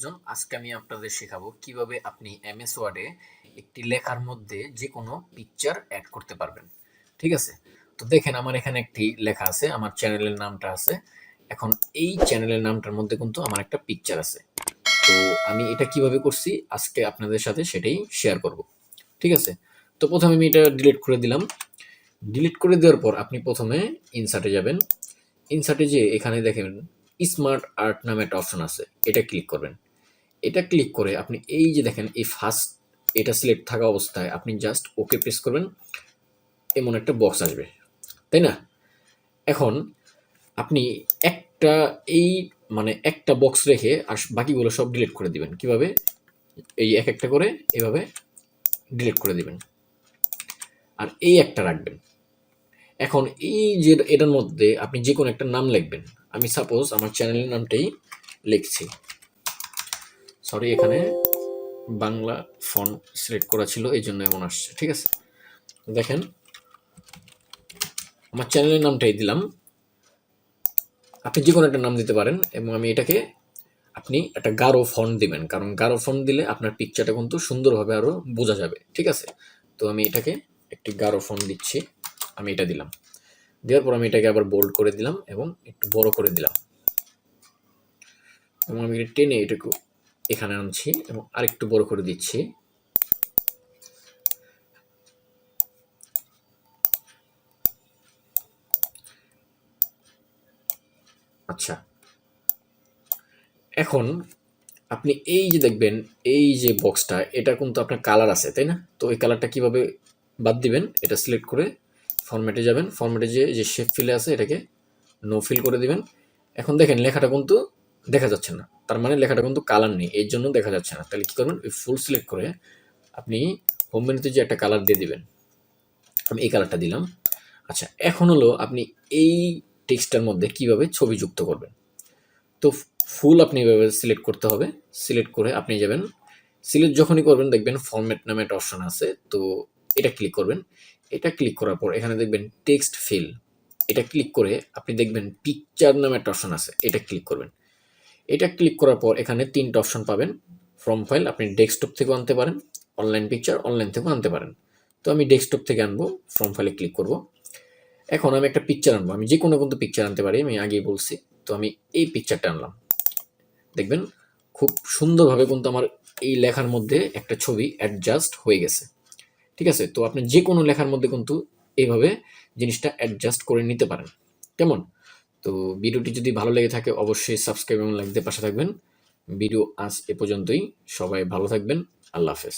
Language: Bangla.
মানুষজন, আজকে আমি আপনাদের শেখাবো কিভাবে আপনি এমএস ওয়ার্ডে একটি লেখার মধ্যে যে কোনো পিকচার অ্যাড করতে পারবেন। ঠিক আছে, তো দেখেন আমার এখানে একটি লেখা আছে, আমার চ্যানেলের নামটা আছে। এখন এই চ্যানেলের নামটার মধ্যে কিন্তু আমার একটা পিকচার আছে। তো আমি এটা কিভাবে করছি আজকে আপনাদের সাথে সেটাই শেয়ার করব। ঠিক আছে, তো প্রথমে আমি এটা ডিলিট করে দিলাম। ডিলিট করে দেওয়ার পর আপনি প্রথমে ইনসার্টে যাবেন। ইনসার্টে যেয়ে এখানে দেখেন স্মার্ট আর্ট নামে একটা অপশন আছে, এটা ক্লিক করবেন। এটা ক্লিক করে আপনি এই যে দেখেন এই ফার্স্ট এটা সিলেক্ট থাকা অবস্থায় আপনি জাস্ট ওকে প্রেস করবেন, এমন একটা বক্স আসবে, তাই না? এখন আপনি একটা এই মানে একটা বক্স রেখে আর বাকিগুলো সব ডিলিট করে দিবেন। কিভাবে? এই এক একটা করে এভাবে ডিলিট করে দিবেন আর এই একটা রাখবেন। এখন এই যে এটার মধ্যে আপনি যে কোনো একটা নাম লিখবেন। আমি সাপোজ আমার চ্যানেলের নামটাই লিখছি। সরি, এখানে বাংলা ফন্ট সিলেক্ট করা ছিল এই জন্য এমন আসছে। ঠিক আছে, দেখেন আমার চ্যানেলের নামটাই দিলাম। আপনি যে কোনো একটা নাম দিতে পারেন এবং আমি এটাকে আপনি একটা গাঢ় ফন্ট দিবেন, কারণ গাঢ় ফন্ট দিলে আপনার পিকচারটা কিন্তু সুন্দরভাবে আরও বোঝা যাবে। ঠিক আছে, তো আমি এটাকে একটি গাঢ় ফন্ট দিচ্ছি। আমি এটা দিলাম, দেওয়ার পর আমি এটাকে আবার বোল্ড করে দিলাম এবং একটু বড় করে দিলাম এবং আমি টেনে এটাকে এখানে আনছি এবং আরেকটু বড় করে দিচ্ছি। আচ্ছা, এখন আপনি এই যে দেখবেন এই যে বক্সটা, এটা কিন্তু আপনার কালার আছে, তাই না? তো এই কালারটা কিভাবে বাদ দিবেন? এটা সিলেক্ট করে ফরম্যাটে যাবেন। ফরম্যাটে যে শেপ ফিলে আছে এটাকে নো ফিল করে দিবেন। এখন দেখেন লেখাটা কিন্তু দেখা যাচ্ছে না, তার মানে লেখাটা কিন্তু কালার নেই, এর জন্য দেখা যাচ্ছে না। তাহলে কি করবেন? ওই ফুল সিলেক্ট করে আপনি হোম মেনুতে যে একটা কালার দিয়ে দিবেন। আমি এই কালারটা দিলাম। আচ্ছা, এখন হলো আপনি এই টেক্সটটার মধ্যে কিভাবে ছবি যুক্ত করবেন। তো ফুল আপনি এভাবে সিলেক্ট করতে হবে। সিলেক্ট করে আপনি যাবেন, সিলেক্ট যখনই করবেন দেখবেন ফরম্যাট নামে একটা অপশন আছে, তো এটা ক্লিক করবেন। এটা ক্লিক করার পর এখানে দেখবেন টেক্সট ফিল, এটা ক্লিক করে আপনি দেখবেন পিকচার নামে একটা অপশন আছে, এটা ক্লিক করবেন। এটা ক্লিক করার পর এখানে ৩টা অপশন পাবেন। ফ্রম ফাইল আপনি ডেস্কটপ থেকেও আনতে পারেন, অনলাইন পিকচার অনলাইন থেকেও আনতে পারেন। তো আমি ডেস্কটপ থেকে আনবো, ফ্রম ফাইলে ক্লিক করব। এখন আমি একটা পিকচার আনবো, আমি যে কোনো কিন্তু পিকচার আনতে পারি, আমি আগেই বলছি। তো আমি এই পিকচারটা আনলাম, দেখবেন খুব সুন্দরভাবে কিন্তু আমার এই লেখার মধ্যে একটা ছবি অ্যাডজাস্ট হয়ে গেছে। ঠিক আছে, তো আপনি যে কোনো লেখার মধ্যে কিন্তু এইভাবে জিনিসটা অ্যাডজাস্ট করে নিতে পারেন। কেমন? তো ভিডিওটি যদি ভালো লেগে থাকে অবশ্যই সাবস্ক্রাইব এবং লাইক দিয়ে পাশে থাকবেন। ভিডিও আজ এ পর্যন্তই। সবাই ভালো থাকবেন। আল্লাহ হাফেজ।